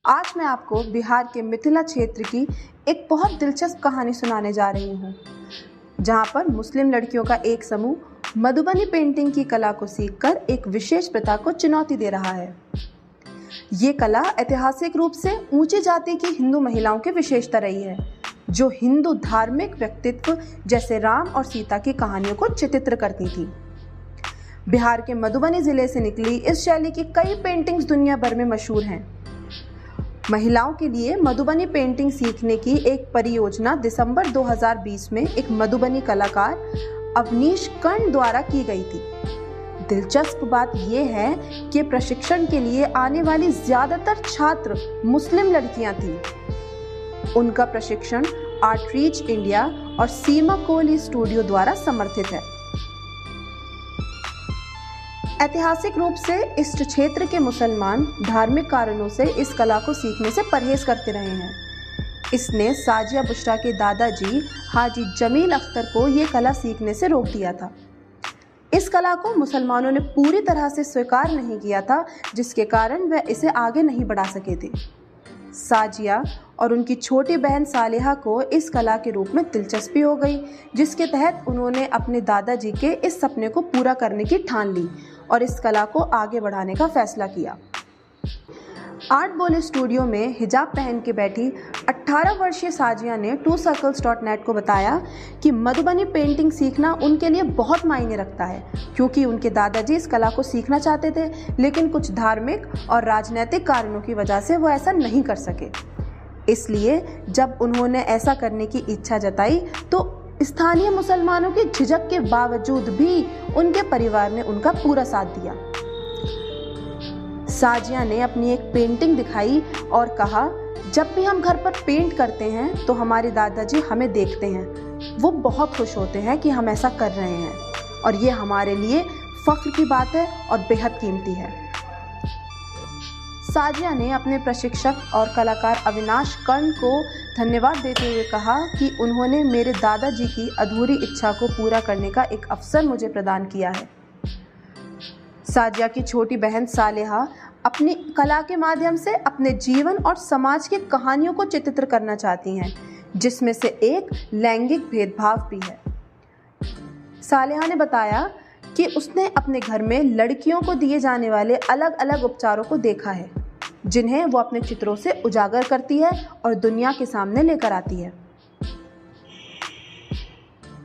आज मैं आपको बिहार के मिथिला क्षेत्र की एक बहुत दिलचस्प कहानी सुनाने जा रही हूँ, जहाँ पर मुस्लिम लड़कियों का एक समूह मधुबनी पेंटिंग की कला को सीखकर एक विशेष प्रथा को चुनौती दे रहा है। ये कला ऐतिहासिक रूप से ऊंची जाति की हिंदू महिलाओं की विशेषता रही है, जो हिंदू धार्मिक व्यक्तित्व जैसे राम और सीता की कहानियों को चित्रित करती थी। बिहार के मधुबनी जिले से निकली इस शैली की कई पेंटिंग्स दुनिया भर में मशहूर हैं। महिलाओं के लिए मधुबनी पेंटिंग सीखने की एक परियोजना दिसंबर 2020 में एक मधुबनी कलाकार अवनीश कर्ण द्वारा की गई थी। दिलचस्प बात यह है कि प्रशिक्षण के लिए आने वाली ज्यादातर छात्र मुस्लिम लड़कियां थीं। उनका प्रशिक्षण आर्ट रीच इंडिया और सीमा कोहली स्टूडियो द्वारा समर्थित है। ऐतिहासिक रूप से इस क्षेत्र के मुसलमान धार्मिक कारणों से इस कला को सीखने से परहेज करते रहे हैं। इसने साजिया बुशरा के दादाजी हाजी जमील अख्तर को ये कला सीखने से रोक दिया था। इस कला को मुसलमानों ने पूरी तरह से स्वीकार नहीं किया था, जिसके कारण वह इसे आगे नहीं बढ़ा सके थे। साजिया और उनकी छोटी बहन सालेहा को इस कला के रूप में दिलचस्पी हो गई, जिसके तहत उन्होंने अपने दादाजी के इस सपने को पूरा करने की ठान ली और इस कला को आगे बढ़ाने का फैसला किया। आर्ट बोले स्टूडियो में हिजाब पहन के बैठी 18 वर्षीय साजिया ने TwoCircles.net को बताया कि मधुबनी पेंटिंग सीखना उनके लिए बहुत मायने रखता है, क्योंकि उनके दादाजी इस कला को सीखना चाहते थे, लेकिन कुछ धार्मिक और राजनीतिक कारणों की वजह से वो ऐसा नहीं कर सके। इसलिए जब उन्होंने ऐसा करने की इच्छा जताई तो स्थानीय मुसलमानों की झिझक के बावजूद भी उनके परिवार ने उनका पूरा साथ दिया। साजिया ने अपनी एक पेंटिंग दिखाई और कहा, जब भी हम घर पर पेंट करते हैं तो हमारे दादाजी हमें देखते हैं। वो बहुत खुश होते हैं कि हम ऐसा कर रहे हैं और ये हमारे लिए फख्र की बात है और बेहद कीमती है। साजिया ने अपने प्रशिक्षक और कलाकार अविनाश कर्ण को धन्यवाद देते हुए कहा कि उन्होंने मेरे दादाजी की अधूरी इच्छा को पूरा करने का एक अवसर मुझे प्रदान किया है। साजिया की छोटी बहन सालेहा अपनी कला के माध्यम से अपने जीवन और समाज की कहानियों को चित्रित करना चाहती हैं, जिसमें से एक लैंगिक भेदभाव भी है। सालेहा ने बताया कि उसने अपने घर में लड़कियों को दिए जाने वाले अलग अलग उपचारों को देखा है, जिन्हें वो अपने चित्रों से उजागर करती है और दुनिया के सामने लेकर आती है।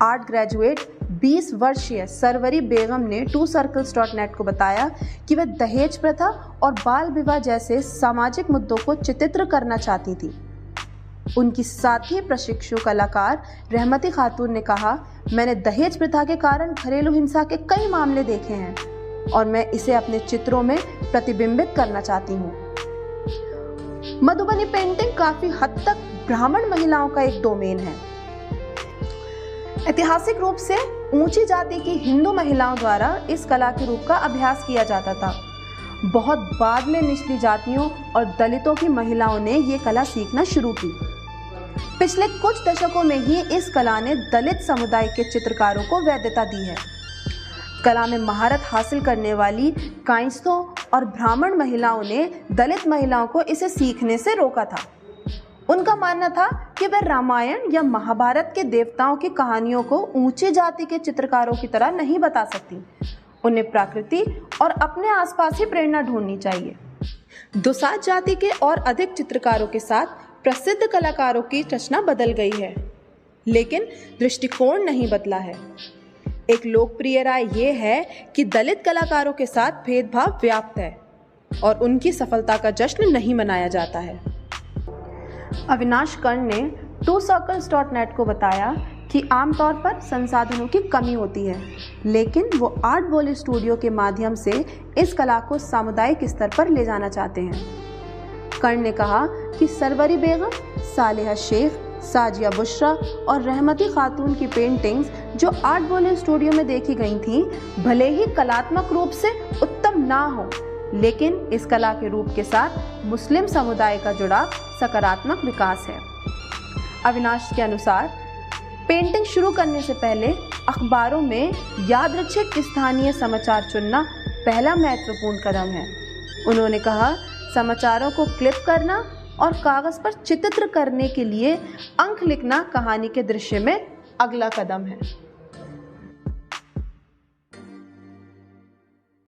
आर्ट ग्रेजुएट 20 वर्षीय सरवरी बेगम ने TwoCircles.net को बताया कि वह दहेज प्रथा और बाल विवाह जैसे सामाजिक मुद्दों को चित्रित करना चाहती थी। उनकी साथी प्रशिक्षु कलाकार रहमती खातून ने कहा, मैंने दहेज प्रथा के कारण घरेलू हिंसा के कई मामले देखे हैं और मैं इसे अपने चित्रों में प्रतिबिंबित करना चाहती हूँ। मधुबनी पेंटिंग काफी हद तक ब्राह्मण महिलाओं का एक डोमेन है। ऐतिहासिक रूप से ऊंची जाति की हिंदू महिलाओं द्वारा इस कला के रूप का अभ्यास किया जाता था। बहुत बाद में निचली जातियों और दलितों की महिलाओं ने ये कला सीखना शुरू की। पिछले कुछ दशकों में ही इस कला ने दलित समुदाय के चित्रकारों को वैधता दी है। कला में महारत हासिल करने वाली कायस्थों और ब्राह्मण महिलाओं ने दलित महिलाओं को इसे सीखने से रोका था। उनका मानना था कि वे रामायण या महाभारत के देवताओं की कहानियों को ऊंची जाति के चित्रकारों की तरह नहीं बता सकती। उन्हें प्रकृति और अपने आसपास ही प्रेरणा ढूंढनी चाहिए। दुसाध जाति के और अधिक चित्रकारों के साथ प्रसिद्ध कलाकारों की रचना बदल गई है, लेकिन दृष्टिकोण नहीं बदला है। एक लोकप्रिय राय यह है कि दलित कलाकारों के साथ भेदभाव व्याप्त है और उनकी सफलता का जश्न नहीं मनाया जाता है। अविनाश कर्ण ने TwoCircles.net को बताया कि आमतौर पर संसाधनों की कमी होती है, लेकिन वो आर्ट बोले स्टूडियो के माध्यम से इस कला को सामुदायिक स्तर पर ले जाना चाहते हैं। कर्ण ने कहा कि सरवरी बेगम, सालेहा शेख, साजिया बुशरा और रहमती खातून की पेंटिंग्स जो आर्ट बोले स्टूडियो में देखी गई थीं, भले ही कलात्मक रूप से उत्तम ना हो, लेकिन इस कला के रूप के साथ मुस्लिम समुदाय का जुड़ाव सकारात्मक विकास है। अविनाश के अनुसार पेंटिंग शुरू करने से पहले अखबारों में यादृच्छिक स्थानीय समाचार चुनना पहला महत्वपूर्ण कदम है। उन्होंने कहा समाचारों को क्लिप करना और कागज़ पर चित्र करने के लिए अंक लिखना कहानी के दृश्य में अगला कदम है।